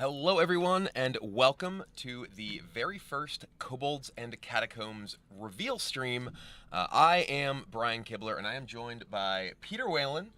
Hello, everyone, and welcome to the very first Kobolds and Catacombs reveal stream. I am Brian Kibler, and I am joined by Peter Whalen.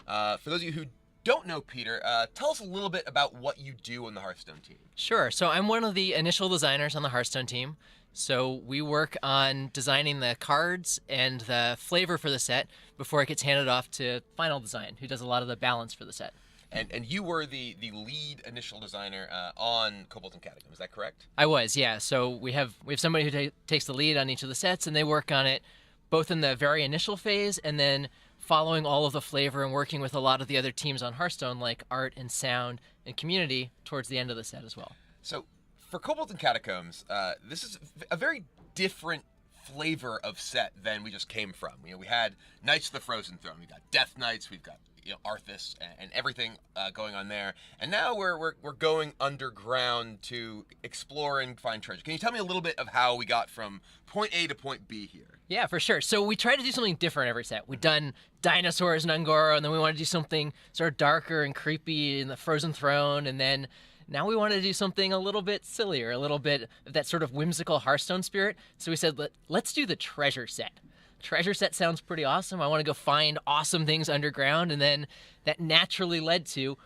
For those of you who don't know Peter, tell us a little bit about what you do on the Hearthstone team. Sure. So I'm one of the initial designers on the Hearthstone team. So we work on designing the cards and the flavor for the set before it gets handed off to Final Design, who does a lot of the balance for the set. And you were the lead initial designer on Kobolds and Catacombs, is that correct? I was, yeah. So we have somebody who takes the lead on each of the sets, and they work on it both in the very initial phase and then following all of the flavor and working with a lot of the other teams on Hearthstone, like art and sound and community, towards the end of the set as well. So for Kobolds and Catacombs, this is a very different flavor of set than we just came from. We had Knights of the Frozen Throne, we got Death Knights, we've got Arthas and everything going on there, and now we're going underground to explore and find treasure. Can you tell me a little bit of how we got from point A to point B here? Yeah, for sure. So we try to do something different every set. We've done dinosaurs in Ungoro, and then we want to do something sort of darker and creepy in the Frozen Throne, and then now we wanted to do something a little bit sillier, a little bit of that sort of whimsical Hearthstone spirit. So we said, let's do the treasure set. Treasure set sounds pretty awesome. I want to go find awesome things underground, and then that naturally led to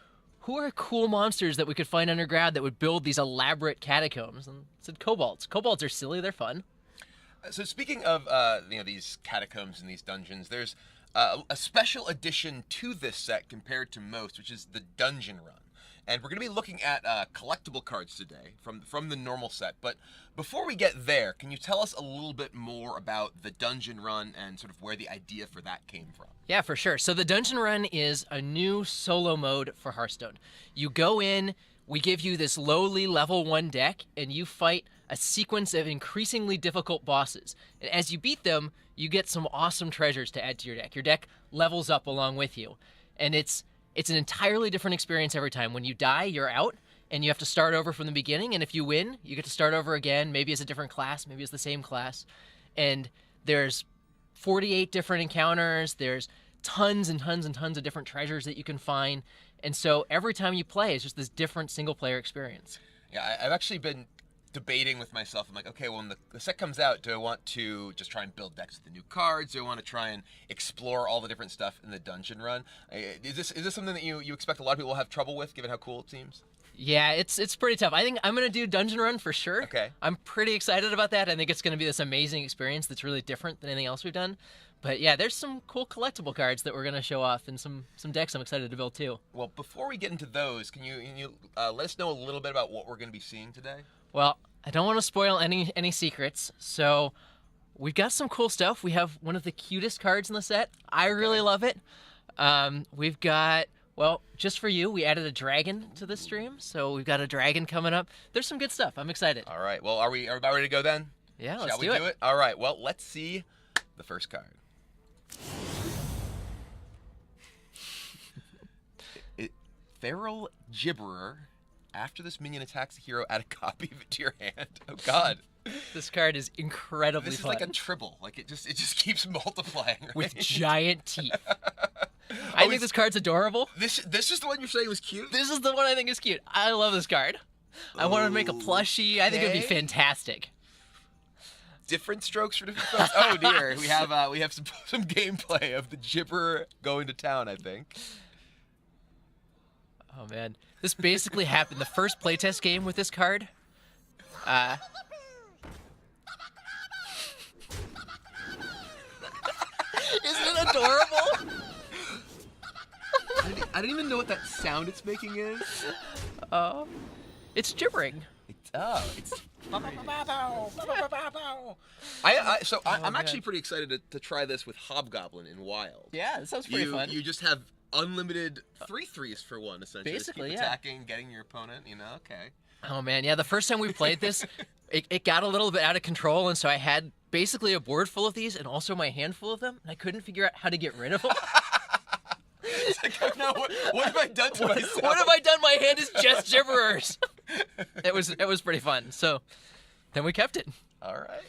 who are cool monsters that we could find underground that would build these elaborate catacombs, and said kobolds. Kobolds are silly, they're fun. So speaking of these catacombs and these dungeons, there's a special addition to this set compared to most, which is the dungeon run. And we're going to be looking at collectible cards today from the normal set. But before we get there, can you tell us a little bit more about the dungeon run and sort of where the idea for that came from? Yeah, for sure. So the dungeon run is a new solo mode for Hearthstone. You go in, we give you this lowly level 1 deck, and you fight a sequence of increasingly difficult bosses. And as you beat them, you get some awesome treasures to add to your deck. Your deck levels up along with you. And it's an entirely different experience every time. When you die, you're out, and you have to start over from the beginning, and if you win, you get to start over again, maybe as a different class, maybe as the same class. And there's 48 different encounters, there's tons and tons and tons of different treasures that you can find, and so every time you play, it's just this different single-player experience. Yeah, I've actually been debating with myself. I'm like, okay, well, when the set comes out, do I want to just try and build decks with the new cards? Do I want to try and explore all the different stuff in the dungeon run? Is this something that you expect a lot of people will have trouble with, given how cool it seems? Yeah, it's pretty tough. I think I'm going to do dungeon run for sure. Okay. I'm pretty excited about that. I think it's going to be this amazing experience that's really different than anything else we've done. But yeah, there's some cool collectible cards that we're going to show off, and some decks I'm excited to build too. Well, before we get into those, can you let us know a little bit about what we're going to be seeing today? Well, I don't want to spoil any secrets, so we've got some cool stuff. We have one of the cutest cards in the set. I really love it. We've got, well, just for you, we added a dragon to the stream, so we've got a dragon coming up. There's some good stuff. I'm excited. All right. Well, are we about ready to go then? Yeah, let's Shall we do it? All right. Well, let's see the first card. Feral Gibberer. After this minion attacks a hero, add a copy of it to your hand. Oh God. This card is incredibly This is fun. like a tribble. Like it just keeps multiplying. Right? With giant teeth. I think this card's adorable. This is the one you're saying was cute? This is the one I think is cute. I love this card. I wanted to make a plushie. I think it would be fantastic. Different strokes for different folks. Oh dear. We have some gameplay of the Gibberer going to town, I think. Oh man. This basically happened the first playtest game with this card. Isn't it adorable? I don't even know what that sound it's making is. It's gibbering. It's I'm actually pretty excited to try this with Hobgoblin in Wild. Yeah, that sounds pretty fun. You just have unlimited 3/3s for one, essentially. Basically, just keep yeah. attacking, getting your opponent, okay. Oh man, yeah, the first time we played this, it got a little bit out of control, and so I had basically a board full of these and also my hand full of them, and I couldn't figure out how to get rid of them. It's like, oh no, what have I done to myself? What have I done? My hand is just gibberers. It was pretty fun. So then we kept it. All right.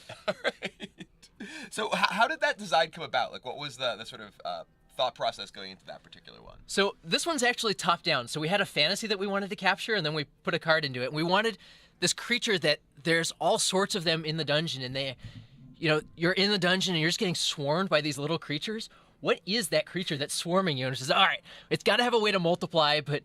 So how did that design come about? Like, what was the sort of thought process going into that particular one? So this one's actually top down. So we had a fantasy that we wanted to capture, and then we put a card into it. We wanted this creature that there's all sorts of them in the dungeon, and they, you're in the dungeon and you're just getting swarmed by these little creatures. What is that creature that's swarming you? And it says, all right, it's got to have a way to multiply, but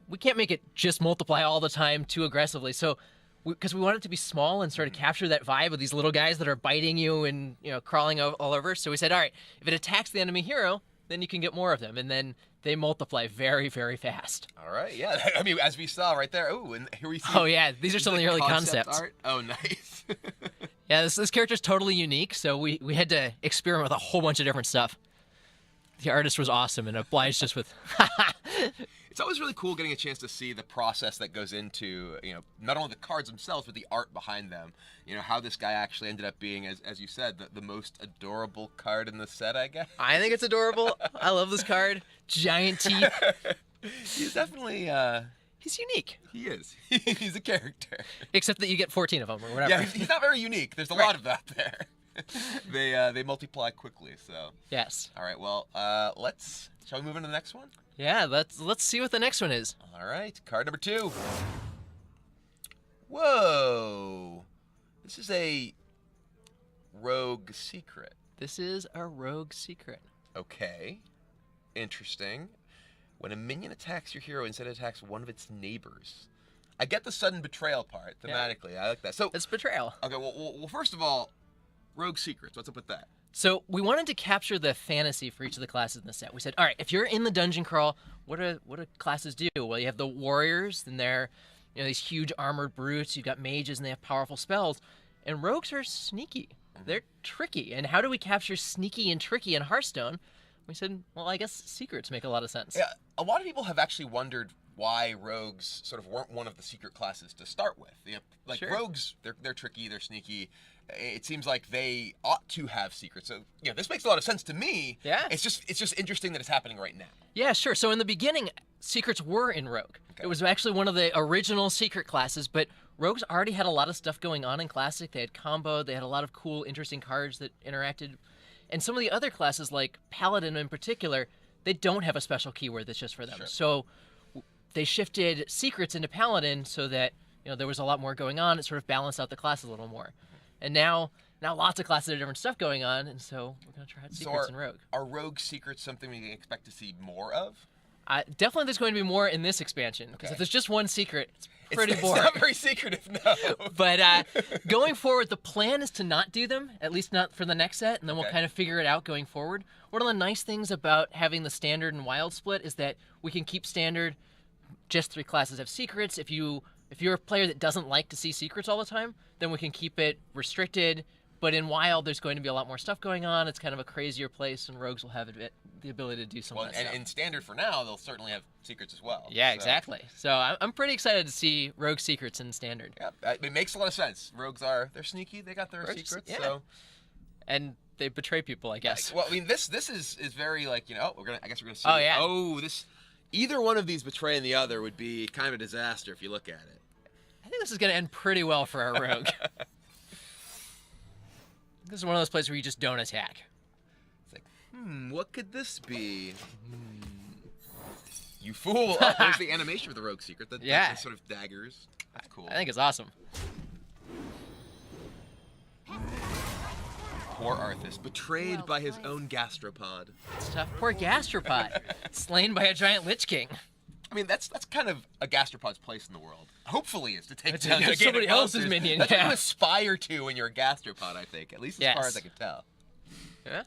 we can't make it just multiply all the time too aggressively. So, because we want it to be small and sort of capture that vibe of these little guys that are biting you and crawling all over. So we said, all right, if it attacks the enemy hero, then you can get more of them, and then they multiply very, very fast. All right, yeah. I mean, as we saw right there. Oh, and here we see. Oh yeah, these are some of the early concept concepts. art. Oh, nice. Yeah, this character's totally unique, so we had to experiment with a whole bunch of different stuff. The artist was awesome and obliged us with. It's always really cool getting a chance to see the process that goes into, not only the cards themselves, but the art behind them. How this guy actually ended up being, as you said, the most adorable card in the set, I guess. I think it's adorable. I love this card. Giant teeth. He's definitely... He's unique. He is. He's a character. Except that you get 14 of them or whatever. Yeah, he's not very unique. There's a lot of that there. They multiply quickly, so... Yes. All right, well, shall we move into the next one? Yeah, let's see what the next one is. All right, card number 2. Whoa. This is a rogue secret. This is a rogue secret. Okay. Interesting. When a minion attacks your hero, instead it attacks one of its neighbors. I get the sudden betrayal part, thematically. Yeah. I like that. So it's betrayal. Okay, well, first of all, rogue secrets. What's up with that? So we wanted to capture the fantasy for each of the classes in the set. We said, all right, if you're in the dungeon crawl, what do classes do? Well, you have the warriors, and they're these huge armored brutes. You've got mages, and they have powerful spells. And rogues are sneaky. They're tricky. And how do we capture sneaky and tricky in Hearthstone? We said, well, I guess secrets make a lot of sense. Yeah, a lot of people have actually wondered why rogues sort of weren't one of the secret classes to start with. Sure. Rogues, they're tricky, they're sneaky. It seems like they ought to have secrets. So, this makes a lot of sense to me. Yeah. It's just interesting that it's happening right now. Yeah, sure. So in the beginning, secrets were in Rogue. Okay. It was actually one of the original secret classes, but Rogues already had a lot of stuff going on in Classic. They had combo, they had a lot of cool, interesting cards that interacted. And some of the other classes, like Paladin in particular, they don't have a special keyword that's just for them. Sure. So they shifted secrets into Paladin so that there was a lot more going on. It sort of balanced out the class a little more. And now lots of classes have different stuff going on, and so we're going to try out secrets in Rogue. Are Rogue secrets something we can expect to see more of? Definitely there's going to be more in this expansion, because if there's just one secret, it's pretty boring. It's not very secretive, no. But going forward, the plan is to not do them, at least not for the next set, and then we'll kind of figure it out going forward. One of the nice things about having the Standard and Wild split is that we can keep Standard, just 3 classes have secrets. If you're a player that doesn't like to see secrets all the time, then we can keep it restricted. But in Wild, there's going to be a lot more stuff going on. It's kind of a crazier place, and Rogues will have the ability to do some of that stuff. And in Standard for now, they'll certainly have secrets as well. Yeah, exactly. So I'm pretty excited to see Rogue secrets in Standard. Yeah, it makes a lot of sense. They're sneaky. They got their secrets. Yeah. So. And they betray people, I guess. Well, I mean, this is very like I guess we're gonna see. Oh yeah. Oh, either one of these betraying the other would be kind of a disaster if you look at it. I think this is gonna end pretty well for our Rogue. This is one of those places where you just don't attack. It's like, what could this be? You fool! Oh, there's the animation of the Rogue secret. That's sort of daggers. That's cool. I think it's awesome. Poor Arthas, betrayed by his own gastropod. It's tough. Poor gastropod, slain by a giant Lich King. I mean, that's kind of a gastropod's place in the world. Hopefully, is to take down somebody else's minion. That's what you aspire to when you're a gastropod, I think. At least as far as I can tell. Yeah.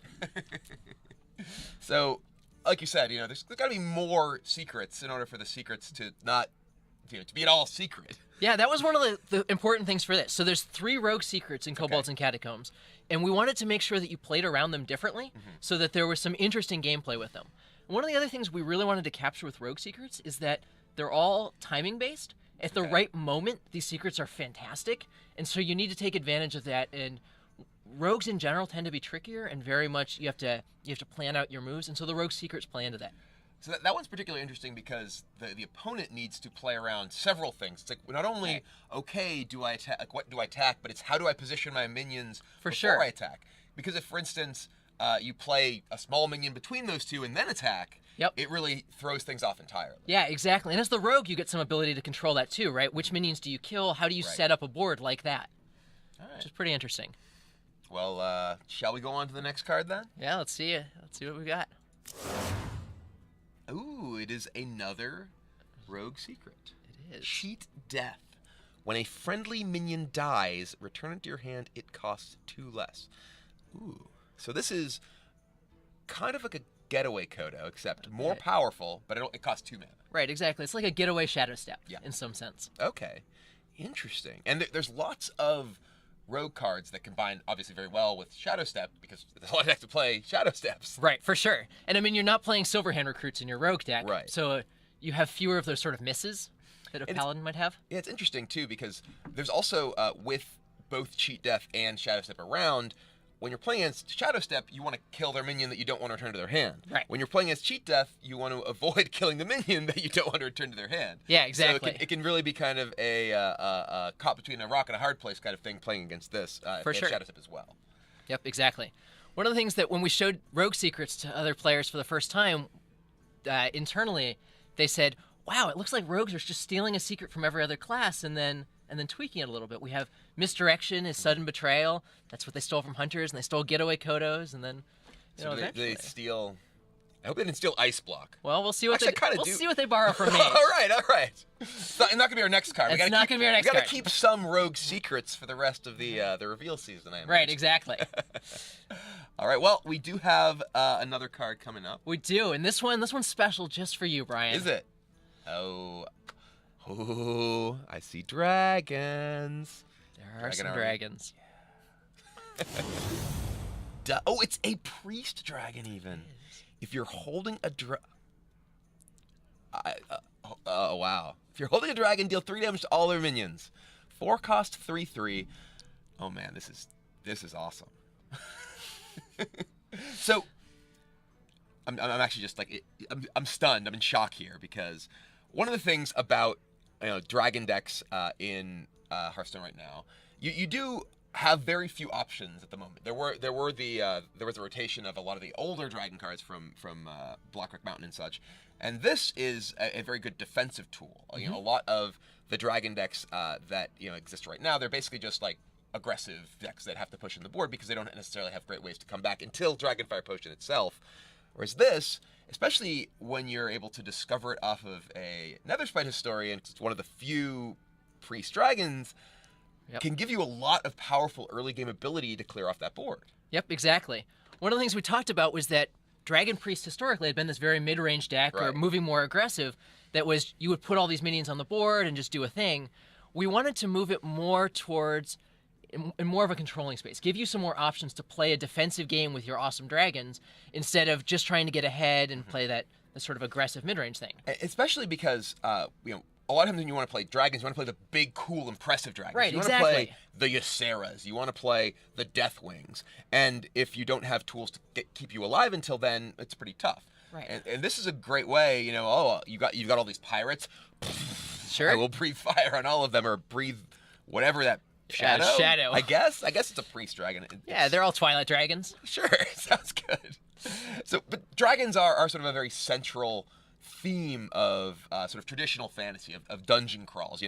So, like you said, there's got to be more secrets in order for the secrets to not, to be at all secret. Yeah, that was one of the important things for this. So there's 3 rogue secrets in Kobolds and Catacombs, and we wanted to make sure that you played around them differently, so that there was some interesting gameplay with them. One of the other things we really wanted to capture with rogue secrets is that they're all timing based. At the right moment, these secrets are fantastic, and so you need to take advantage of that. And rogues in general tend to be trickier, and very much you have to plan out your moves, and so the rogue secrets play into that. So that one's particularly interesting because the opponent needs to play around several things. It's like not only do I attack, what do I attack, but it's how do I position my minions before I attack. Because if, for instance, you play a small minion between those two and then attack, Yep. it really throws things off entirely. Yeah, exactly. And as the rogue, you get some ability to control that too, right? Which minions do you kill? How do you set up a board like that? All right. Which is pretty interesting. Well, shall we go on to the next card then? Yeah, let's see. Let's see what we got. Ooh, it is another rogue secret. It is. Cheat Death. When a friendly minion dies, return it to your hand. It costs 2 less. Ooh. So this is kind of like a getaway Kodo, except more powerful, but it costs 2 mana. Right, exactly. It's like a getaway Shadow Step in some sense. Okay. Interesting. And there's lots of rogue cards that combine obviously very well with Shadow Step because there's a lot of decks to play Shadow Steps. Right, for sure. And I mean, you're not playing Silverhand Recruits in your rogue deck, right? So you have fewer of those sort of misses that a Paladin might have. Yeah, it's interesting too because there's also with both Cheat Death and Shadow Step around. When you're playing against Shadow Step, you want to kill their minion that you don't want to return to their hand. Right. When you're playing against Cheat Death, you want to avoid killing the minion that you don't want to return to their hand. Yeah, exactly. So it can really be kind of a caught between a rock and a hard place kind of thing playing against this For sure. Shadow Step as well. Yep, exactly. One of the things that when we showed rogue secrets to other players for the first time, internally, they said, wow, it looks like rogues are just stealing a secret from every other class and then tweaking it a little bit. We have Misdirection is Sudden Betrayal. That's what they stole from Hunters, and they stole Getaway Kodos, and then, They steal... I hope they didn't steal Ice Block. Well, we'll see what Actually, we'll see what they borrow from me. all right. It's not going to be our next card. It's not going to be our next card. We got to keep some rogue secrets for the rest of the reveal season. I imagine. Right, exactly. All right. Well, we do have another card coming up. We do, and this one's special just for you, Brian. Is it? Oh, I see dragons. There are some dragons. Oh, it's a priest dragon even. If you're holding a oh wow. If you're holding a dragon, deal 3 damage to all their minions. 4 cost 3/3. Oh man, this is awesome. So I'm actually just like I'm stunned. I'm in shock here because one of the things about dragon decks in Hearthstone right now, you do have very few options at the moment. There was a rotation of a lot of the older dragon cards from Blackrock Mountain and such, and this is a very good defensive tool. A lot of the dragon decks that exist right now, they're basically just like aggressive decks that have to push in the board because they don't necessarily have great ways to come back until Dragonfire Potion itself. Whereas this, especially when you're able to discover it off of a Netherspite Historian, it's one of the few priest dragons, can give you a lot of powerful early game ability to clear off that board. Yep, exactly. One of the things we talked about was that Dragon Priest historically had been this very mid-range deck or moving more aggressive that was you would put all these minions on the board and just do a thing. We wanted to move it more towards in more of a controlling space. Give you some more options to play a defensive game with your awesome dragons instead of just trying to get ahead and play that sort of aggressive mid-range thing. Especially because, a lot of times when you want to play dragons, you want to play the big, cool, impressive dragons. Right, you want to play the Ysseras. You want to play the Deathwings. And if you don't have tools to keep you alive until then, it's pretty tough. Right. And this is a great way, you've got all these pirates. Sure. I will breathe fire on all of them, or breathe whatever that shadow. I guess it's a priest dragon. They're all Twilight dragons. Sure, sounds good. So, but dragons are sort of a very central theme of sort of traditional fantasy of dungeon crawls.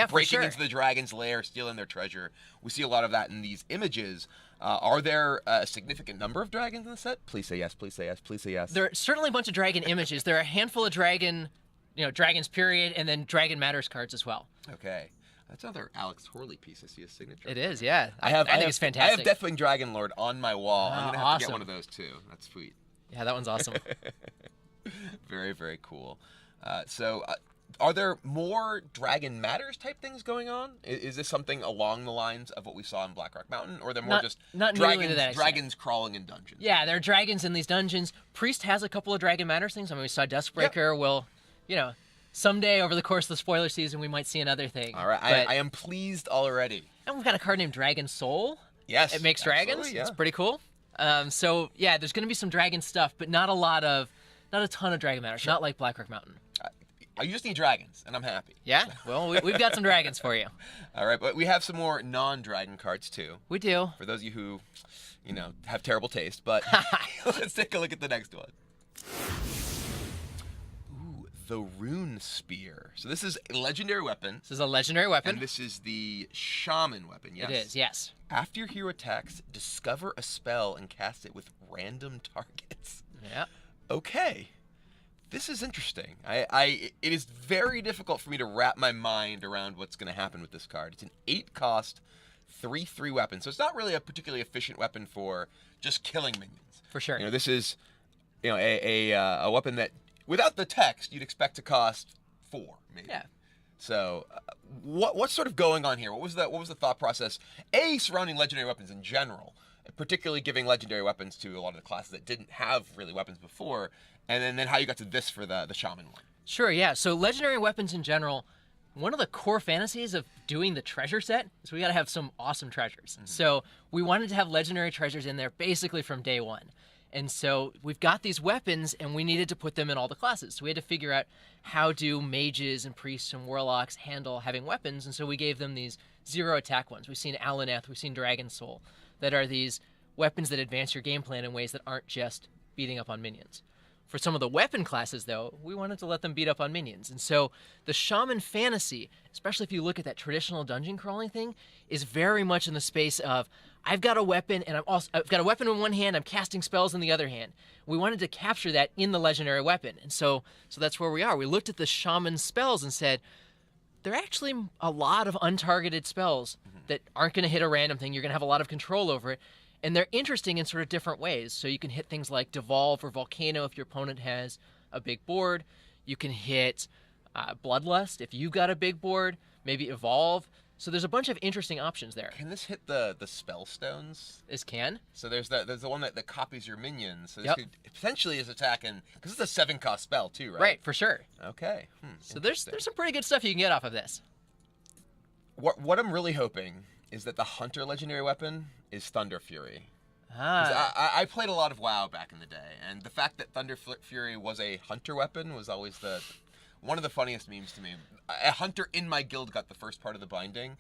Breaking into the dragon's lair, stealing their treasure. We see a lot of that in these images. Are there a significant number of dragons in the set? Please say yes. Please say yes. Please say yes. There are certainly a bunch of dragon images. There are a handful of dragons period, and then Dragon Matters cards as well. Okay. That's another Alex Horley piece. I see his signature. It is, yeah. I think it's fantastic. I have Deathwing Dragon Lord on my wall. I'm going to have to get one of those too. That's sweet. Yeah, that one's awesome. Very, very cool. So are there more Dragon Matters type things going on? Is this something along the lines of what we saw in Blackrock Mountain? Or are there more not dragons crawling in dungeons? Yeah, there are dragons in these dungeons. Priest has a couple of Dragon Matters things. I mean, we saw Duskbreaker. Yep. Well, someday over the course of the spoiler season, we might see another thing. All right, I am pleased already. And we've got a card named Dragon Soul. Yes, it makes dragons. Yeah. It's pretty cool. So yeah, there's going to be some dragon stuff, but not a ton of Dragon Matters. Sure. Not like Blackrock Mountain. I just need dragons, and I'm happy. Yeah? Well, we've got some dragons for you. All right, but we have some more non-dragon cards, too. We do. For those of you who, have terrible taste, but let's take a look at the next one. Ooh, the Rune Spear. So this is a legendary weapon. This is a legendary weapon. And this is the Shaman weapon, yes? It is, yes. After your hero attacks, discover a spell and cast it with random targets. Yeah. Okay. This is interesting. It is very difficult for me to wrap my mind around what's going to happen with this card. It's an 8-cost, 3/3 weapon, so it's not really a particularly efficient weapon for just killing minions. For sure. This is, a weapon that without the text you'd expect to cost 4, maybe. Yeah. So, what's sort of going on here? What was the thought process? Surrounding legendary weapons in general, particularly giving legendary weapons to a lot of the classes that didn't have really weapons before. And then how you got to this for the Shaman one. Sure, yeah. So legendary weapons in general, one of the core fantasies of doing the treasure set is we got to have some awesome treasures. Mm-hmm. So we wanted to have legendary treasures in there basically from day one. And so we've got these weapons and we needed to put them in all the classes. So we had to figure out how do mages and priests and warlocks handle having weapons. And so we gave them these 0 attack ones. We've seen Alaneth, we've seen Dragon Soul, that are these weapons that advance your game plan in ways that aren't just beating up on minions. For some of the weapon classes, though, we wanted to let them beat up on minions. And so the Shaman fantasy, especially if you look at that traditional dungeon crawling thing, is very much in the space of, I've got a weapon, and I've got a weapon in one hand, I'm casting spells in the other hand. We wanted to capture that in the legendary weapon. And so that's where we are. We looked at the Shaman spells and said, there are actually a lot of untargeted spells that aren't going to hit a random thing. You're going to have a lot of control over it. And they're interesting in sort of different ways. So you can hit things like Devolve or Volcano if your opponent has a big board. You can hit Bloodlust if you've got a big board. Maybe Evolve. So there's a bunch of interesting options there. Can this hit the spell stones? This can. So there's the one that copies your minions. So this could potentially is attacking, because it's a 7-cost spell too, right? Right, for sure. Okay. So there's some pretty good stuff you can get off of this. What I'm really hoping is that the Hunter legendary weapon is Thunder Fury. I played a lot of WoW back in the day, and the fact that Thunder Fury was a Hunter weapon was always one of the funniest memes to me. A Hunter in my guild got the first part of the binding.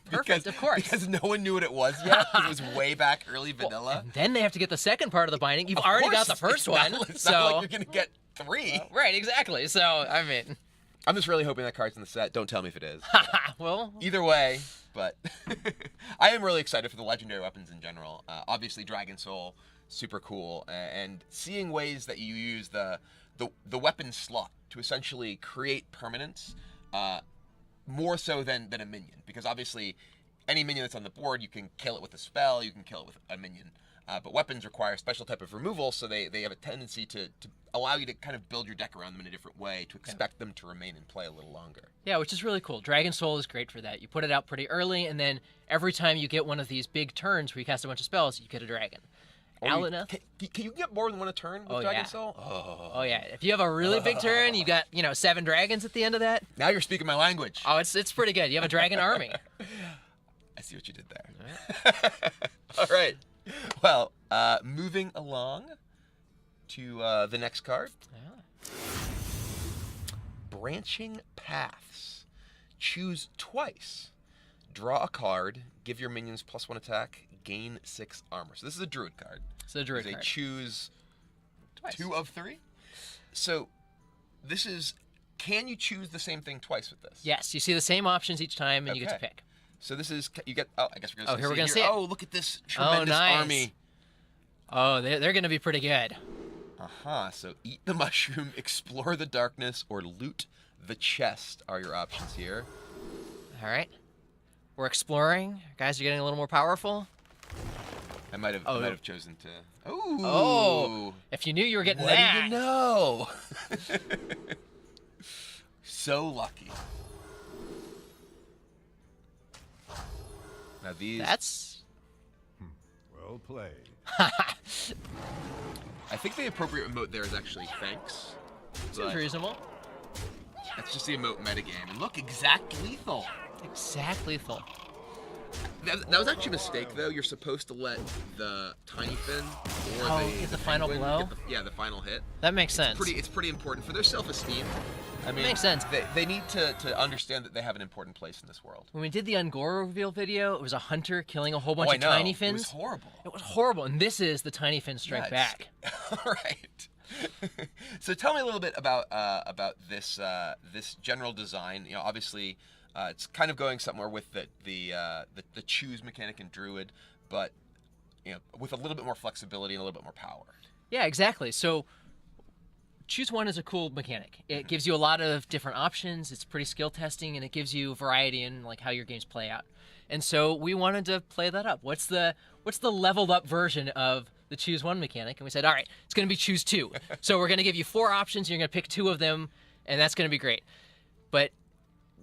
Perfect, of course. Because no one knew what it was yet. It was way back early vanilla. Well, and then they have to get the second part of the binding. You've already got the first one. It's not like you're going to get 3. Right, exactly. So, I mean... I'm just really hoping that card's in the set. Don't tell me if it is. Well... Either way, but I am really excited for the legendary weapons in general. Obviously, Dragon Soul, super cool. And seeing ways that you use the weapon slot to essentially create permanence, more so than a minion. Because obviously, any minion that's on the board, you can kill it with a spell, you can kill it with a minion. But weapons require a special type of removal, so they have a tendency to allow you to kind of build your deck around them in a different way, to expect them to remain in play a little longer. Yeah, which is really cool. Dragon Soul is great for that. You put it out pretty early, and then every time you get one of these big turns where you cast a bunch of spells, you get a dragon. Alaneth. Can you get more than one a turn with Dragon Soul? Oh, yeah. If you have a really big turn, you got 7 dragons at the end of that. Now you're speaking my language. Oh, it's pretty good. You have a dragon army. I see what you did there. All right. Well, moving along to the next card. Yeah. Branching Paths. Choose twice. Draw a card. Give your minions +1 attack. Gain 6 armor. So this is a druid card. It's a druid card. They choose twice. 2 of 3. So this is... Can you choose the same thing twice with this? Yes. You see the same options each time, and you get to pick. So this is, you get, I guess we're going to here we're going to see it. Oh, look at this tremendous army. Oh, they're going to be pretty good. So eat the mushroom, explore the darkness, or loot the chest are your options here. All right. We're exploring. Guys are getting a little more powerful. I might have chosen to. Oh. If you knew you were getting that. What do you know? So lucky. Now these... That's... Well played. I think the appropriate emote there is actually thanks. Seems reasonable. That's just the emote metagame. And look, exact lethal. Exact lethal. That was actually a mistake, though. You're supposed to let the tiny fin or get the final blow? The final hit. That makes sense. It's pretty important for their self-esteem. I mean, makes sense. They need to understand that they have an important place in this world. When we did the Ungora reveal video, it was a hunter killing a whole bunch of I know. tiny fins. It was horrible. It was horrible, and this is the tiny fin strike back. All right. So tell me a little bit about this this general design. You know, obviously, it's kind of going somewhere with the choose mechanic in Druid, but you know, with a little bit more flexibility and a little bit more power. Yeah, exactly. So choose one is a cool mechanic. It gives you a lot of different options. It's pretty skill testing, and it gives you variety in like how your games play out. And so we wanted to play that up. What's the leveled up version of the choose one mechanic? And we said, all right, it's going to be choose two. So we're going to give you 4 options. You're going to pick 2 of them, and that's going to be great. But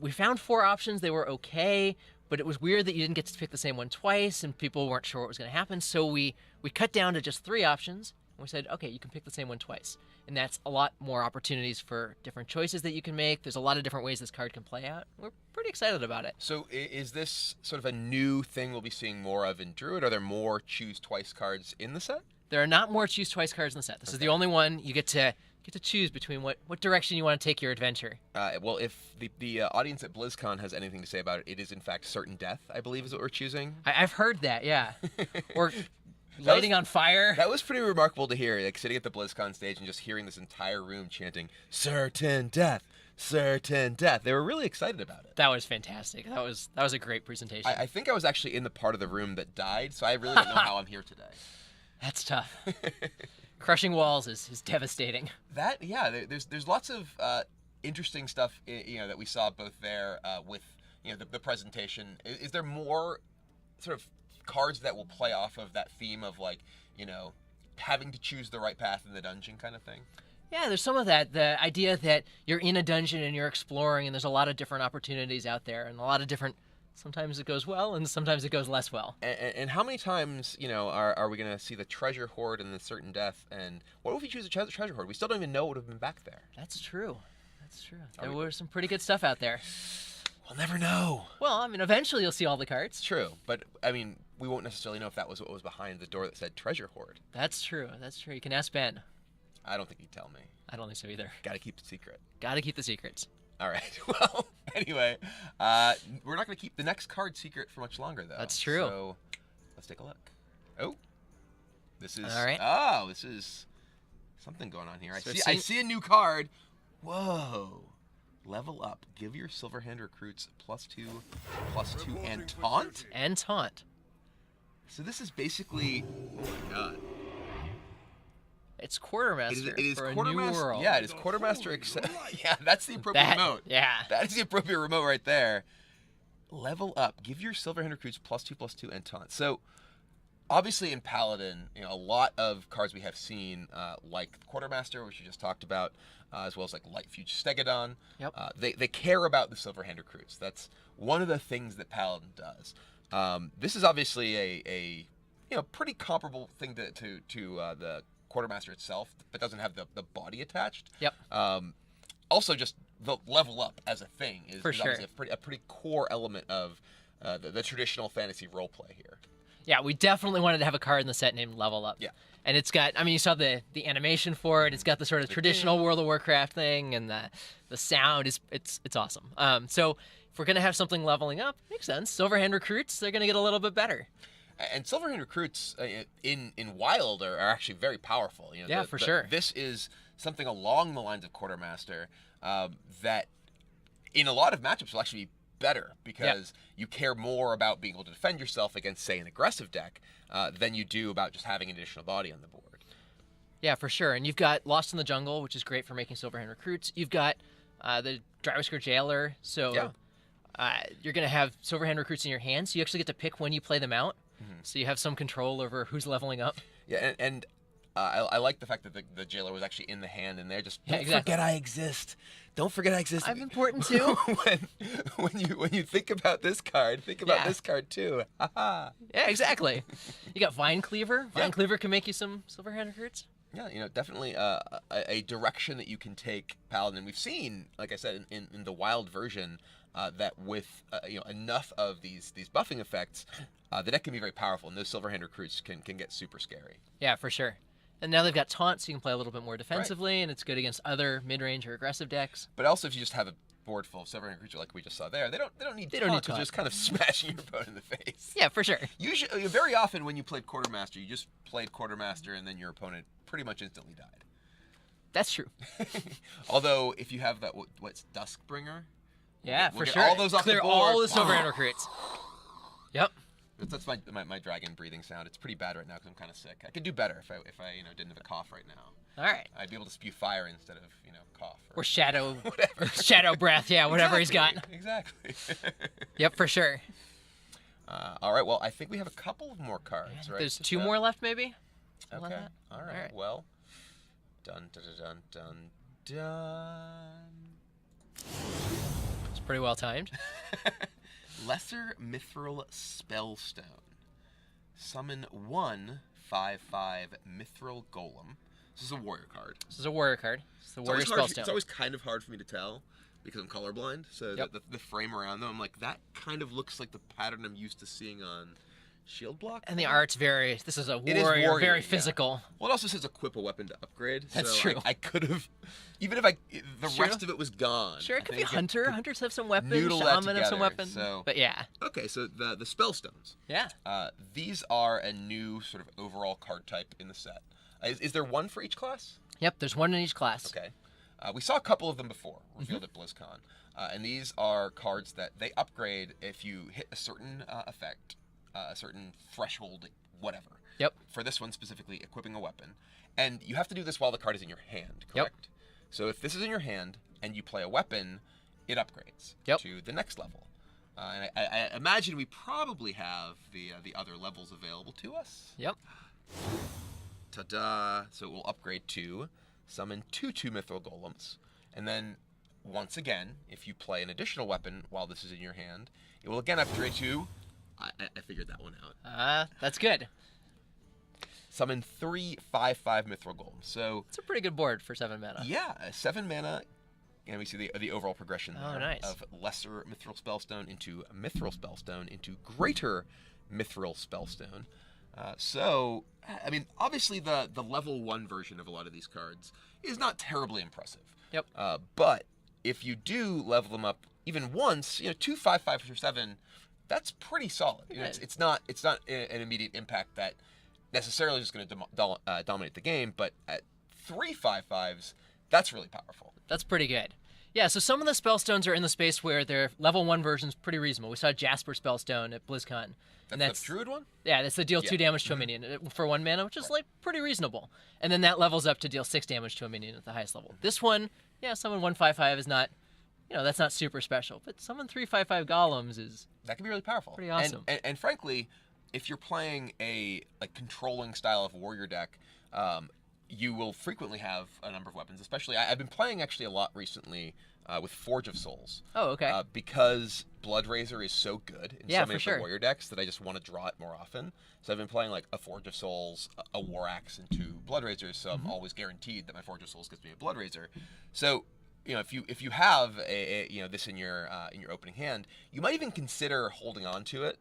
we found 4 options. They were okay, but it was weird that you didn't get to pick the same one twice, and people weren't sure what was going to happen. So we cut down to just 3 options. And we said, okay, you can pick the same one twice. And that's a lot more opportunities for different choices that you can make. There's a lot of different ways this card can play out. We're pretty excited about it. So is this sort of a new thing we'll be seeing more of in Druid? Are there more choose twice cards in the set? There are not more choose twice cards in the set. This is the only one you get to choose between what direction you want to take your adventure. Well, if the audience at BlizzCon has anything to say about it, it is in fact certain death, I believe is what we're choosing. I've heard that, yeah. Or lighting on fire. That was pretty remarkable to hear, like sitting at the BlizzCon stage and just hearing this entire room chanting, certain death, certain death. They were really excited about it. That was fantastic. That was a great presentation. I think I was actually in the part of the room that died, so I really don't know how I'm here today. That's tough. Crushing walls is devastating. There's lots of interesting stuff, that we saw both there with the presentation. Is there more sort of cards that will play off of that theme of having to choose the right path in the dungeon kind of thing? Yeah, there's some of that. The idea that you're in a dungeon and you're exploring, and there's a lot of different opportunities out there, and a lot of different. Sometimes it goes well, and sometimes it goes less well. And how many times, are we going to see the treasure hoard and the certain death? And what if we choose a treasure hoard? We still don't even know what would have been back there. That's true. There were some pretty good stuff out there. We'll never know. Well, I mean, eventually you'll see all the cards. True, but I mean, we won't necessarily know if that was what was behind the door that said treasure hoard. That's true. You can ask Ben. I don't think he'd tell me. I don't think so either. Got to keep the secret. Got to keep the secrets. All right. Well, anyway, we're not going to keep the next card secret for much longer, though. That's true. So let's take a look. Oh, this is. All right. Oh, this is something going on here. I see a new card. Whoa. Level up. Give your Silverhand recruits +2/+2 and taunt. And taunt. So this is basically. Oh my god. It's Quartermaster it is for Quartermaster, a new world. Yeah, it is Quartermaster. Yeah, that's the appropriate remote. Yeah. That is the appropriate remote right there. Level up. Give your Silverhand recruits +2/+2 and taunt. So, obviously in Paladin, a lot of cards we have seen, like Quartermaster, which you just talked about, as well as like Lightfuge Stegodon. Yep. They care about the Silverhand recruits. That's one of the things that Paladin does. This is obviously a pretty comparable thing to the Quartermaster itself, but doesn't have the body attached. Yep. Also, just the level up as a thing is obviously a pretty core element of the traditional fantasy roleplay here. Yeah, we definitely wanted to have a card in the set named Level Up. Yeah. And it's got, you saw the animation for it. It's got the sort of traditional World of Warcraft thing, and the sound it's awesome. So if we're gonna have something leveling up, makes sense. Silverhand recruits, they're gonna get a little bit better. And Silverhand recruits in Wild are actually very powerful. For sure. This is something along the lines of Quartermaster that in a lot of matchups will actually be better because you care more about being able to defend yourself against, say, an aggressive deck than you do about just having an additional body on the board. Yeah, for sure. And you've got Lost in the Jungle, which is great for making Silverhand recruits. You've got the Drywhisker Jailer, so you're going to have Silverhand recruits in your hand, so you actually get to pick when you play them out. So you have some control over who's leveling up. Yeah, and I like the fact that the jailer was actually in the hand, and they're just don't exactly. forget I exist. Don't forget I exist. I'm important too. when you think about this card, think about this card too. Yeah, exactly. You got Vine Cleaver. Vine Cleaver can make you some Silverhand recruits. Yeah, definitely a direction that you can take Paladin. We've seen, like I said, in the wild version, that with enough of these buffing effects, the deck can be very powerful, and those Silverhand recruits can get super scary. Yeah, for sure. And now they've got taunt, so you can play a little bit more defensively, and it's good against other mid-range or aggressive decks. But also, if you just have a board full of Silverhand recruits like we just saw there, they don't need taunt, because just kind of smashing your opponent in the face. Yeah, for sure. Usually, very often when you played Quartermaster, you just played Quartermaster, and then your opponent pretty much instantly died. That's true. Although, if you have that, what's Duskbringer? Yeah, we'll for get sure. all those off Clear the board. all the Silverhand recruits. Yep. That's my dragon breathing sound. It's pretty bad right now because I'm kind of sick. I could do better if I didn't have a cough right now. All right. I'd be able to spew fire instead of cough. Or shadow, whatever. shadow breath. Yeah, whatever he's got. Exactly. Yep, for sure. All right. Well, I think we have a couple of more cards, right? There's two more left, maybe. Okay. Like that? All right. All right. Well, dun. It's pretty well timed. Lesser Mithril Spellstone. Summon 1/5/5 Mithril Golem. This is a warrior card. This is a warrior card. It's the warrior spellstone. It's always kind of hard for me to tell because I'm colorblind. So Yep. the frame around them, I'm like, that kind of looks like the pattern I'm used to seeing on Shield Block. And the art's very. This is a It is warrior, warrior, very yeah. physical. Well, it also says equip a weapon to upgrade. That's so true. I could have, even if the Sure. rest of it was gone. Sure, it I could be think hunter. could Hunters have some weapons. noodle that Shaman have some together, weapons. so- But yeah. Okay, so the Spellstones. Yeah. These are a new sort of overall card type in the set. Is there one for each class? Yep, there's one in each class. Okay. We saw a couple of them before, revealed at BlizzCon. And these are cards that they upgrade if you hit a certain effect, a certain threshold, whatever. Yep. For this one specifically, equipping a weapon. And you have to do this while the card is in your hand, Yep. correct? So if this is in your hand and you play a weapon, it upgrades Yep. to the next level. And I imagine we probably have the other levels available to us. Yep. Ta-da! So it will upgrade to summon 2/2 Mithril Golems. And then, once again, if you play an additional weapon while this is in your hand, it will again upgrade to... I figured that one out. That's good. Summon 3/5/5 Mithril Golems. So, It's a pretty good board for 7 mana. yeah, 7 mana. And we see the overall progression there. Oh, nice. Of Lesser Mithril Spellstone into Mithril Spellstone into Greater Mithril Spellstone. So, I mean, obviously the level 1 version of a lot of these cards is not terribly impressive. Yep. But if you do level them up even once, 2/5/5 for 7, that's pretty solid. It's not an immediate impact that necessarily is going to dominate the game, but at 3/5/5s, that's really powerful. That's pretty good. Yeah, so some of the spellstones are in the space where their level 1 version's pretty reasonable. We saw Jasper Spellstone at BlizzCon. That's the Druid one? Yeah, that's the deal 2 damage to a minion for 1 mana, which is like pretty reasonable. And then that levels up to deal 6 damage to a minion at the highest level. This one, yeah, summon 1/5/5 is not, that's not super special. But summon 3/5/5 golems is That can be really powerful. pretty awesome. And frankly, if you're playing a controlling style of warrior deck, you will frequently have a number of weapons. Especially, I've been playing actually a lot recently with Forge of Souls. Oh, okay. Because Blood Razor is so good in so many of sure. the warrior decks that I just want to draw it more often. So I've been playing like a Forge of Souls, a War Axe, and 2 Blood Razors. So I'm always guaranteed that my Forge of Souls gets me a Blood Razor. So if you have this in your opening hand, you might even consider holding on to it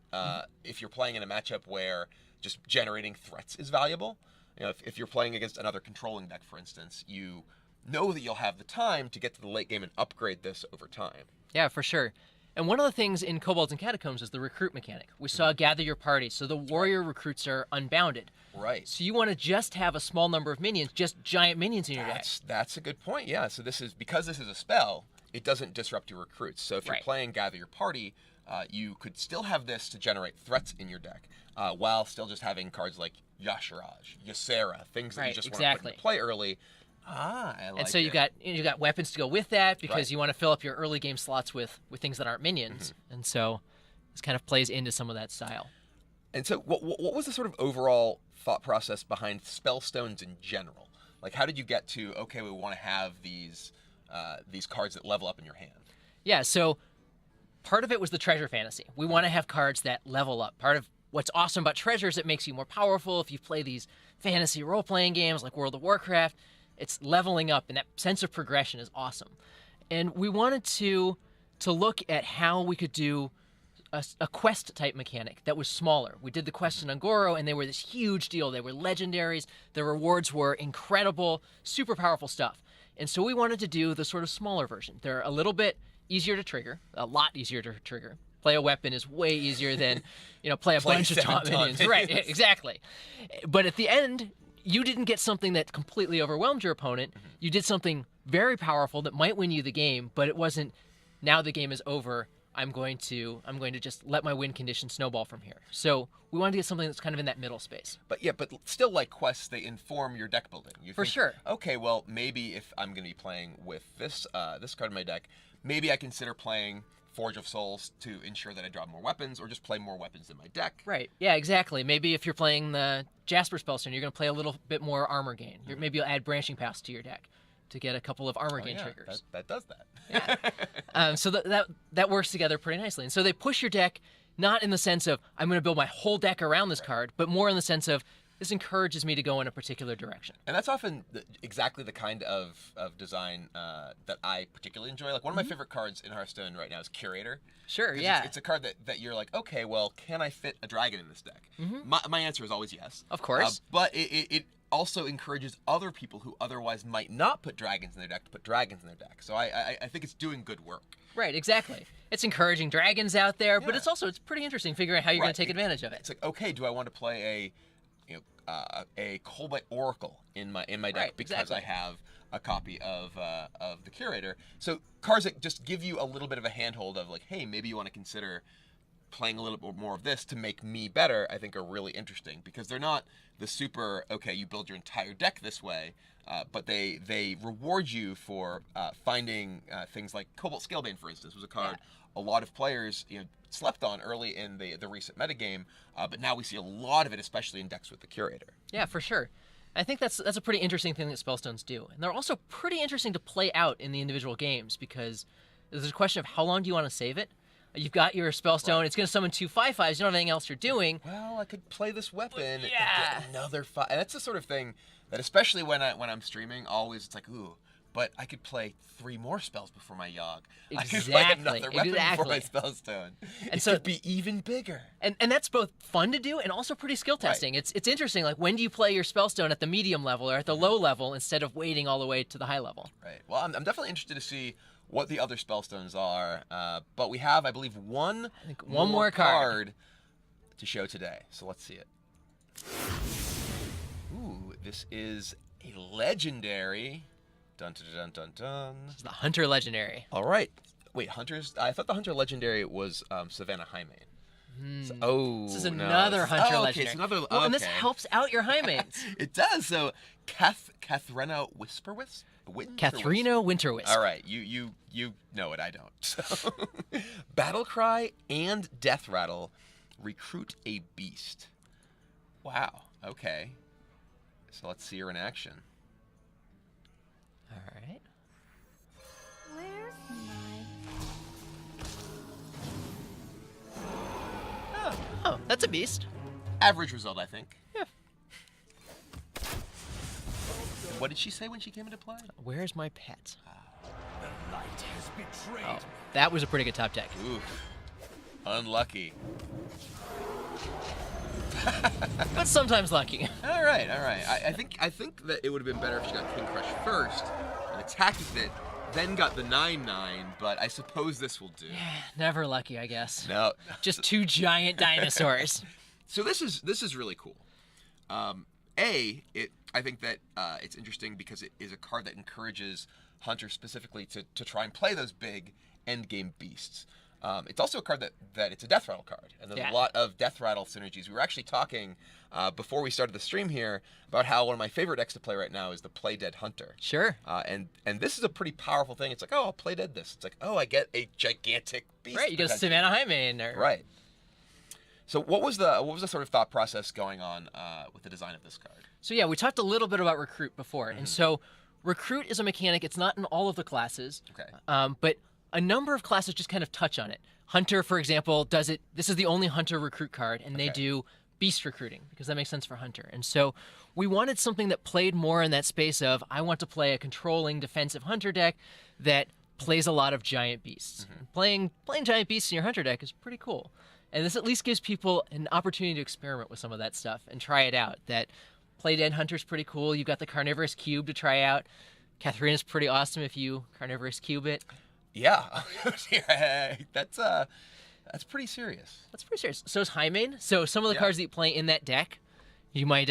if you're playing in a matchup where just generating threats is valuable. If you're playing against another controlling deck, for instance, you know that you'll have the time to get to the late game and upgrade this over time. Yeah, for sure. And one of the things in Kobolds and Catacombs is the recruit mechanic. We saw gather your party, so the warrior recruits are unbounded. Right. So you want to just have a small number of minions, just giant minions in your deck. That's a good point. Yeah. So because this is a spell, it doesn't disrupt your recruits. So if you're Right. playing Gather Your Party, you could still have this to generate threats in your deck, while still just having cards like Yasharaj, Ysera, things that you Right, just want exactly. to play early. I like And so it. you got weapons to go with that because Right. you want to fill up your early game slots with things that aren't minions. And so this kind of plays into some of that style. And so, what was the sort of overall thought process behind spellstones in general? Like, how did you get to we want to have these cards that level up in your hand? Yeah, so part of it was the treasure fantasy. We want to have cards that level up. Part of what's awesome about treasures, it makes you more powerful. If you play these fantasy role-playing games like World of Warcraft, it's leveling up, and that sense of progression is awesome. And we wanted to look at how we could do a quest type mechanic that was smaller. We did the quests in Angoro, and they were this huge deal. They were legendaries. The rewards were incredible, super powerful stuff. And so we wanted to do the sort of smaller version. They're a little bit easier to trigger, a lot easier to trigger. Play a weapon is way easier than, play a bunch of taunt minions. Right, exactly. But at the end, you didn't get something that completely overwhelmed your opponent. You did something very powerful that might win you the game, but it wasn't, now the game is over, I'm going to just let my win condition snowball from here. So we wanted to get something that's kind of in that middle space. But still, like quests, they inform your deck building. You For think, sure. Okay, well, maybe if I'm going to be playing with this card in my deck, maybe I consider playing Forge of Souls to ensure that I draw more weapons, or just play more weapons in my deck. Right. Yeah, exactly. Maybe if you're playing the Jasper Spellstone, you're going to play a little bit more armor gain. Maybe you'll add Branching Paths to your deck to get a couple of armor gain triggers. That does that. Yeah. So that works together pretty nicely. And so they push your deck not in the sense of I'm going to build my whole deck around this card, but more in the sense of this encourages me to go in a particular direction. And that's often exactly the kind of design that I particularly enjoy. Like one of my favorite cards in Hearthstone right now is Curator. Sure, yeah. It's a card that you're like, okay, well, can I fit a dragon in this deck? My answer is always yes. Of course. But it also encourages other people who otherwise might not put dragons in their deck to put dragons in their deck. So I think it's doing good work. Right, exactly. It's encouraging dragons out there, but Yeah. it's pretty interesting figuring out how you're going to take advantage of it. It's like, okay, do I want to play a Kobold Oracle in my deck Right, because exactly. I have a copy of the Curator? So cards that just give you a little bit of a handhold of like, hey, maybe you want to consider playing a little bit more of this to make me better, I think are really interesting, because they're not the super, okay, you build your entire deck this way, but they reward you for finding things like Cobalt Scalebane, for instance, was a card a lot of players slept on early in the recent metagame, but now we see a lot of it, especially in decks with the Curator. Yeah, for sure. I think that's a pretty interesting thing that Spellstones do. And they're also pretty interesting to play out in the individual games, because there's a question of how long do you want to save it? You've got your Spellstone, it's going to summon 2 5/5s, you don't have anything else you're doing. Well, I could play this weapon and Yeah. get another 5. And that's the sort of thing that, especially when I'm streaming, always it's like, ooh, but I could play 3 more spells before my Yogg. I could play Exactly, another weapon before my exactly. Spellstone. And It so- could be even bigger. And that's both fun to do and also pretty skill testing. It's interesting, like when do you play your Spellstone at the medium level or at the low level instead of waiting all the way to the high level? Right. Well, I'm definitely interested to see what the other Spellstones are, but we have, I believe, one more card to show today. So let's see it. Ooh, this is a legendary. Dun dun dun dun dun. It's the Hunter Legendary. All right. Wait, Hunters? I thought the Hunter Legendary was Savannah Highmane. So, This is no, another it's- Hunter oh, okay, Legendary. it's another. Well, and this okay. helps out your Highmanes. It does. So, Kathrena Whisperwisp? Katharina Winterwisp. All right, you know it. I don't. So, Battle Cry and Death Rattle, recruit a beast. Wow. Okay. So let's see her in action. All right. Where's my... Oh, that's a beast. Average result, I think. Yeah. What did she say when she came into play? Where's my pet? The light has betrayed Oh, me. that was a pretty good top deck. Oof. Unlucky. But sometimes lucky. All right. I think that it would have been better if she got King Crush first and attacked with it, then got the 9/9. But I suppose this will do. Never lucky, I guess. No. Just 2 giant dinosaurs. So this is really cool. I think that it's interesting because it is a card that encourages hunters specifically to try and play those big endgame beasts. It's also a card that it's a Death Rattle card, and there's Yeah. a lot of Death Rattle synergies. We were actually talking before we started the stream here about how one of my favorite decks to play right now is the Play Dead Hunter. Sure. And this is a pretty powerful thing. It's like, oh, I'll Play Dead this. It's like, oh, I get a gigantic beast. Right, you go potentially. Savannah Highmane. Or... Right. So what was the sort of thought process going on with the design of this card? So yeah, we talked a little bit about Recruit before. And so Recruit is a mechanic. It's not in all of the classes. Okay. But a number of classes just kind of touch on it. Hunter, for example, does it. This is the only Hunter recruit card, and they do beast recruiting because that makes sense for Hunter. And so we wanted something that played more in that space of I want to play a controlling defensive Hunter deck that plays a lot of giant beasts. Playing giant beasts in your Hunter deck is pretty cool. And this at least gives people an opportunity to experiment with some of that stuff and try it out. That Play Dead Hunter's pretty cool. You've got the Carnivorous Cube to try out. Katharina's pretty awesome if you Carnivorous Cube it. Yeah, that's pretty serious. That's pretty serious. So is Highmane. So some of the cards that you play in that deck, you might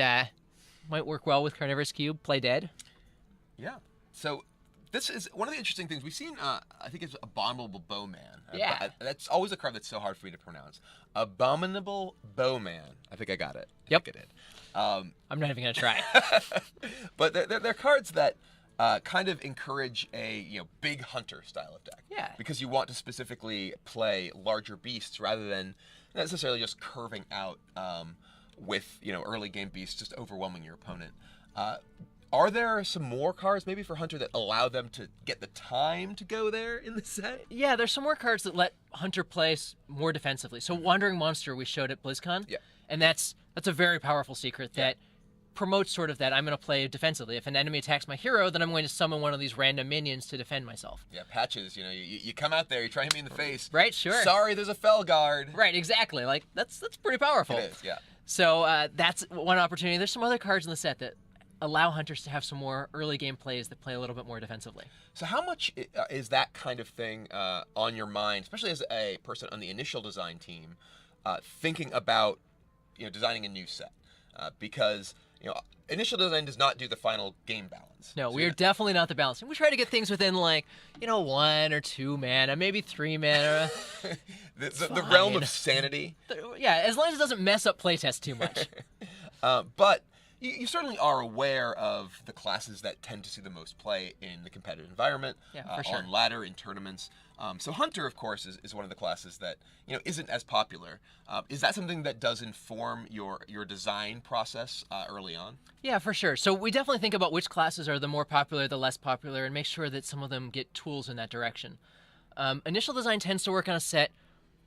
work well with Carnivorous Cube. Play Dead. Yeah. So this is one of the interesting things we've seen. I think it's Abominable Bowman. Yeah. That's always a card that's so hard for me to pronounce. Abominable Bowman. I think I got it. Yep. I think I did. I'm not even gonna try. But they're cards that kind of encourage a big hunter style of deck. Yeah. Because you want to specifically play larger beasts rather than necessarily just curving out with early game beasts just overwhelming your opponent. Are there some more cards maybe for Hunter that allow them to get the time to go there in the set? Yeah, there's some more cards that let Hunter play more defensively. So Wandering Monster we showed at BlizzCon. Yeah. And that's a very powerful secret that promotes sort of that I'm going to play defensively. If an enemy attacks my hero, then I'm going to summon one of these random minions to defend myself. Yeah, Patches, you come out there, you try to hit me in the face. Right, sure. Sorry, there's a Felguard. Right, exactly. Like, that's pretty powerful. It is, yeah. So that's one opportunity. There's some other cards in the set that allow Hunters to have some more early game plays that play a little bit more defensively. So how much is that kind of thing on your mind, especially as a person on the initial design team, thinking about designing a new set? Because initial design does not do the final game balance. No, So we're definitely not the balancing. We try to get things within 1 or 2 mana, maybe 3 mana. the realm of sanity. Yeah, as long as it doesn't mess up playtest too much. But you certainly are aware of the classes that tend to see the most play in the competitive environment, Yeah, for sure. on ladder, in tournaments. So Hunter, of course, is one of the classes that isn't as popular. Is that something that does inform your design process early on? Yeah, for sure. So we definitely think about which classes are the more popular, the less popular, and make sure that some of them get tools in that direction. Initial design tends to work on a set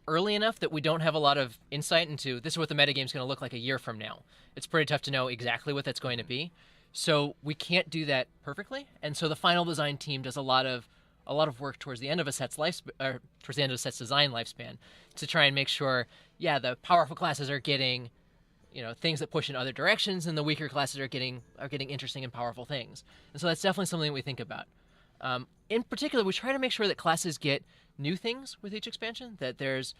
early enough that we don't have a lot of insight into this is what the metagame's going to look like a year from now. It's pretty tough to know exactly what that's going to be. So we can't do that perfectly. And so the final design team does a lot of work towards the end of a set's towards the end of a set's design lifespan to try and make sure, the powerful classes are getting, things that push in other directions, and the weaker classes are getting interesting and powerful things. And so that's definitely something that we think about. In particular, we try to make sure that classes get new things with each expansion, that there's,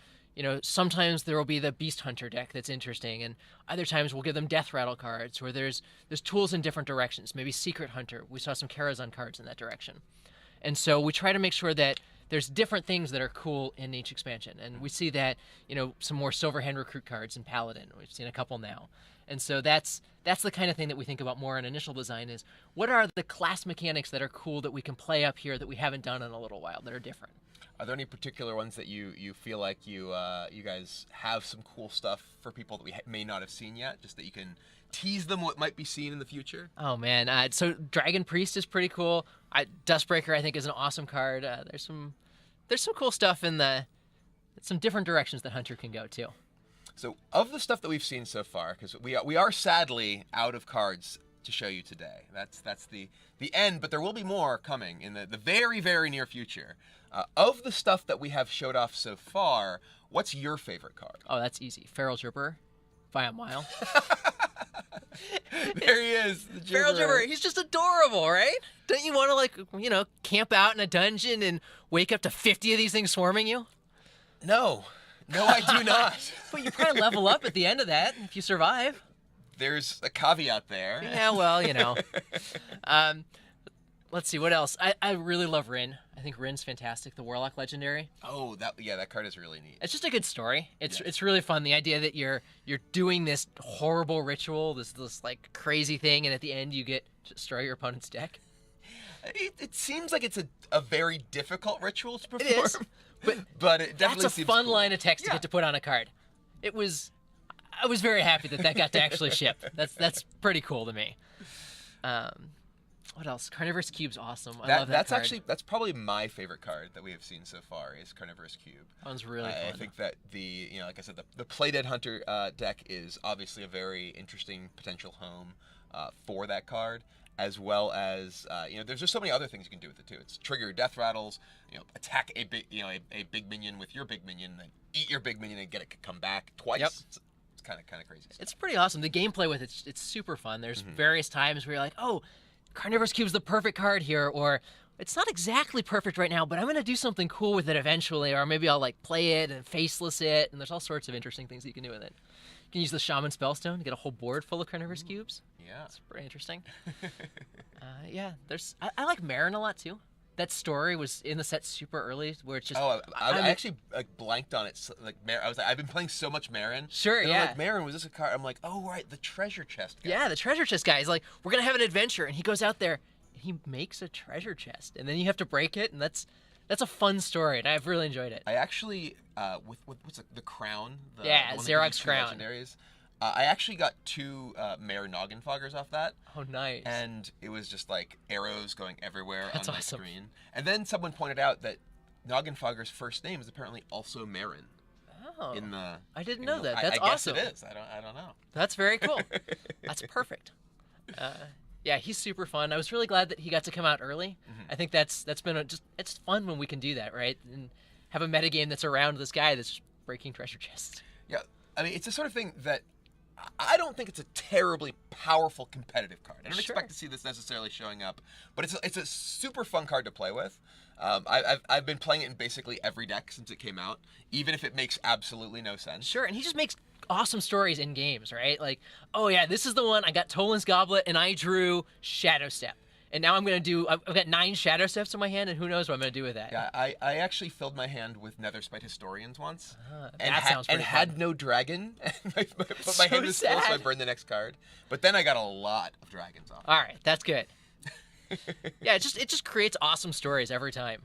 sometimes there will be the Beast Hunter deck that's interesting, and other times we'll give them Death Rattle cards, where there's tools in different directions, maybe Secret Hunter. We saw some Karazhan cards in that direction. And so we try to make sure that there's different things that are cool in each expansion. And we see that, some more Silverhand recruit cards in Paladin. We've seen a couple now. And so that's the kind of thing that we think about more in initial design is what are the class mechanics that are cool that we can play up here that we haven't done in a little while that are different. Are there any particular ones that you feel like you guys have some cool stuff for people that we may not have seen yet, just that you can tease them what might be seen in the future? Oh man, so Dragon Priest is pretty cool. Dustbreaker I think is an awesome card. There's some cool stuff in some different directions that Hunter can go too. So of the stuff that we've seen so far, because we are sadly out of cards to show you today. That's the end, but there will be more coming in the very, very near future. Of the stuff that we have showed off so far, what's your favorite card? Oh, that's easy. Feral Gerber by a mile. There he is. The Feral Gerber, he's just adorable, right? Don't you want to camp out in a dungeon and wake up to 50 of these things swarming you? No, I do not. But you probably level up at the end of that if you survive. There's a caveat there. Yeah, well, let's see, what else? I really love Rin. I think Rin's fantastic, the Warlock Legendary. Oh, that card is really neat. It's just a good story. It's really fun. The idea that you're doing this horrible ritual, this crazy thing, and at the end you get to destroy your opponent's deck. It seems like it's a very difficult ritual to perform. It is, but it definitely that's a seems fun cool. line of text to get to put on a card. I was very happy that got to actually ship. That's pretty cool to me. What else? Carnivorous Cube's awesome. I love that That's card. actually probably my favorite card that we have seen so far is Carnivorous Cube. That one's really I fun. think that like I said, the Playdead Hunter deck is obviously a very interesting potential home for that card, as well as there's just so many other things you can do with it too. It's trigger your death rattles, attack a big a big minion with your big minion, then eat your big minion and get it to come back twice. Yep. It's kind of crazy stuff. It's pretty awesome. The gameplay with it's super fun. There's various times where you're like, oh, Carnivorous Cube's the perfect card here, or it's not exactly perfect right now, but I'm gonna do something cool with it eventually, or maybe I'll like play it and faceless it, and there's all sorts of interesting things that you can do with it. You can use the Shaman Spellstone to get a whole board full of Carnivorous Cubes. Yeah. It's pretty interesting. Yeah, I like Marin a lot too. That story was in the set super early, where it's just. Oh, I actually blanked on it. I was like, I've been playing so much Marin. Sure, and yeah. I'm like, Marin, was this a card? I'm like, oh right, the treasure chest guy. Yeah, the treasure chest guy is like, we're gonna have an adventure, and he goes out there, and he makes a treasure chest, and then you have to break it, and that's a fun story, and I've really enjoyed it. I actually with what's the crown? The one that Xerox gives you two Crown. Legendaries. I actually got 2 Mare Noggin Foggers off that. Oh, nice. And it was just like arrows going everywhere That's on the awesome. screen. And then someone pointed out that Noggin Fogger's first name is apparently also Marin. Oh, In the I didn't in know the- that. That's I awesome. guess it is. I don't know. That's very cool. That's perfect. Yeah, he's super fun. I was really glad that he got to come out early. I think that's been it's fun when we can do that, right? And have a metagame that's around this guy that's just breaking treasure chests. Yeah, I mean, it's the sort of thing that I don't think it's a terribly powerful competitive card. I don't Sure. expect to see this necessarily showing up, but it's a super fun card to play with. I've been playing it in basically every deck since it came out, even if it makes absolutely no sense. Sure, and he just makes awesome stories in games, right? Like, oh yeah, this is the one, I got Toland's Goblet, and I drew Shadow Step. And now I've got 9 Shadow Steps in my hand, and who knows what I'm going to do with that. Yeah, I actually filled my hand with Netherspite Historians once, that sounds pretty had fun. no dragon. I put my So hand was full, so I sad. burned the next card. But then I got a lot of dragons off. All right, that's good. Yeah, it just creates awesome stories every time.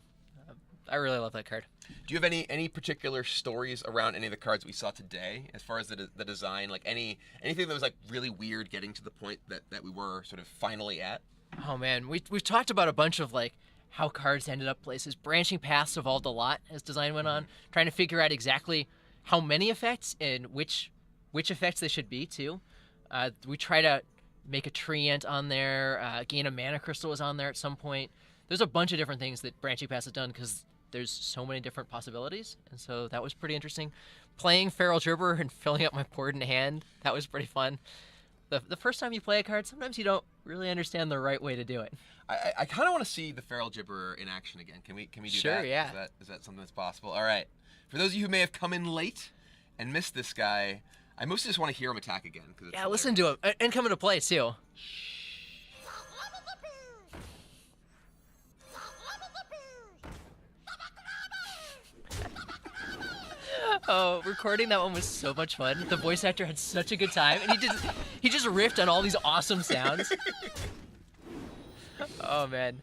I really love that card. Do you have any particular stories around any of the cards we saw today, as far as the design, like anything that was like really weird getting to the point that we were sort of finally at? Oh man, we've talked about a bunch of like how cards ended up places. Branching Paths evolved a lot as design went on, trying to figure out exactly how many effects and which effects they should be too. We try to make a Treant on there. Gain a Mana Crystal was on there at some point. There's a bunch of different things that Branching Paths has done because there's so many different possibilities, and so that was pretty interesting. Playing Feral Gerber and filling up my board in hand, that was pretty fun. The first time you play a card, sometimes you don't really understand the right way to do it. I kind of want to see the Feral Gibberer in action again. Can we do Sure, that? yeah. Is that something that's possible? All right. For those of you who may have come in late and missed this guy, I mostly just want to hear him attack again. Yeah, listen to him and come into play too. Oh, recording that one was so much fun. The voice actor had such a good time, and he just riffed on all these awesome sounds. Oh man.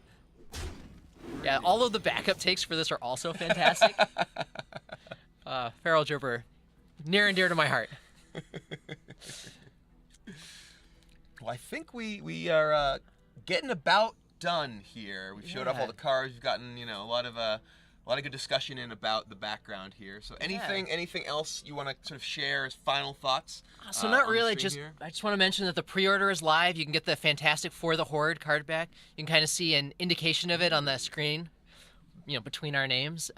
Yeah, all of the backup takes for this are also fantastic. Feral Gerber, near and dear to my heart. Well, I think we are getting about done here. We've showed off Yeah. all the cards. We've gotten a lot of good discussion in about the background here. So anything else you want to sort of share as final thoughts? So not on the really. stream Just here? I just want to mention that the pre-order is live. You can get the Fantastic For the Horde card back. You can kind of see an indication of it on the screen, between our names.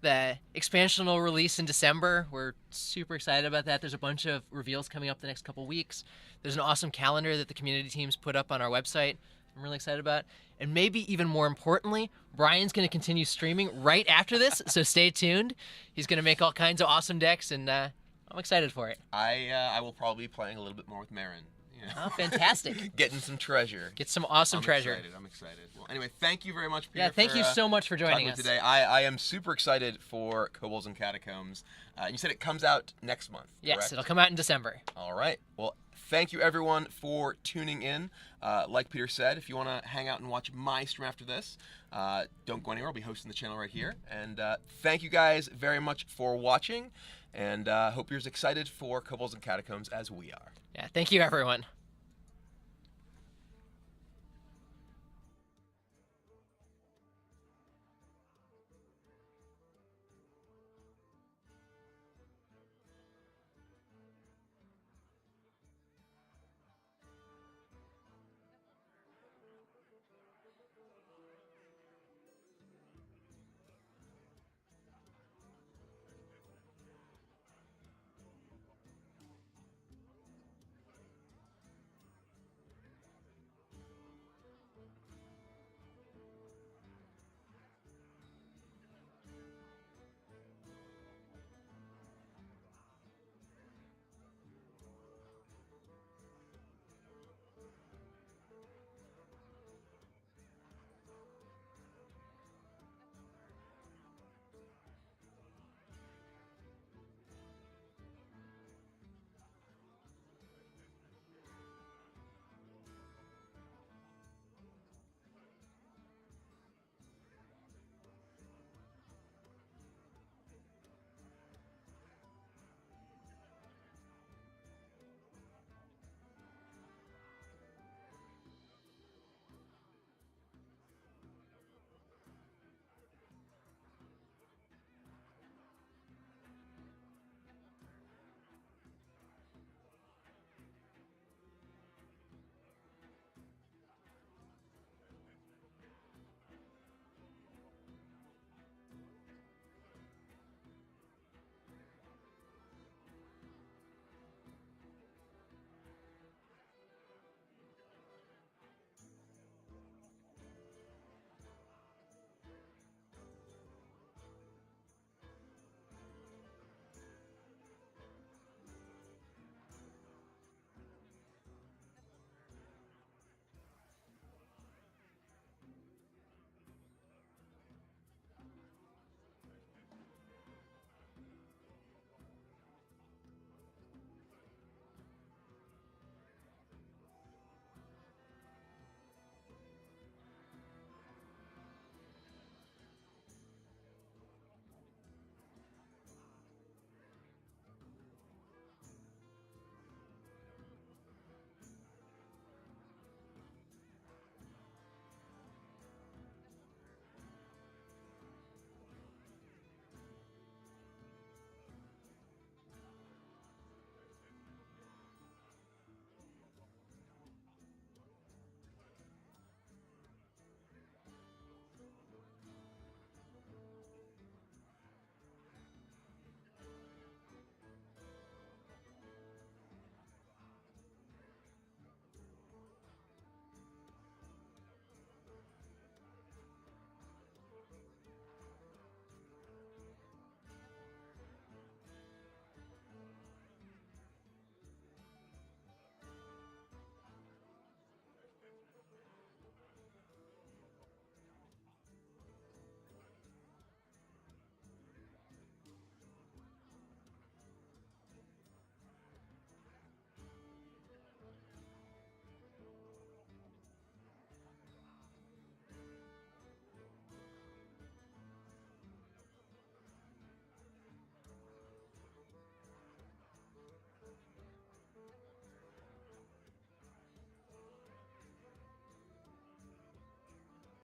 The expansion will release in December. We're super excited about that. There's a bunch of reveals coming up the next couple weeks. There's an awesome calendar that the community teams put up on our website. I'm really excited about. And maybe even more importantly, Brian's going to continue streaming right after this, so stay tuned. He's going to make all kinds of awesome decks, and I'm excited for it. I will probably be playing a little bit more with Marin. Oh, fantastic. Getting some treasure. Get some awesome treasure. I'm excited. Well, anyway, thank you very much, Peter. Yeah, thank for, you so much for joining talking us. today. I am super excited for Kobolds and Catacombs. You said it comes out next month. Yes, correct? it'll come out in December. All right. Well, thank you everyone for tuning in. Like Peter said, if you want to hang out and watch my stream after this, don't go anywhere. I'll be hosting the channel right here. And thank you guys very much for watching. And hope you're as excited for Kobolds and Catacombs as we are. Yeah, thank you, everyone.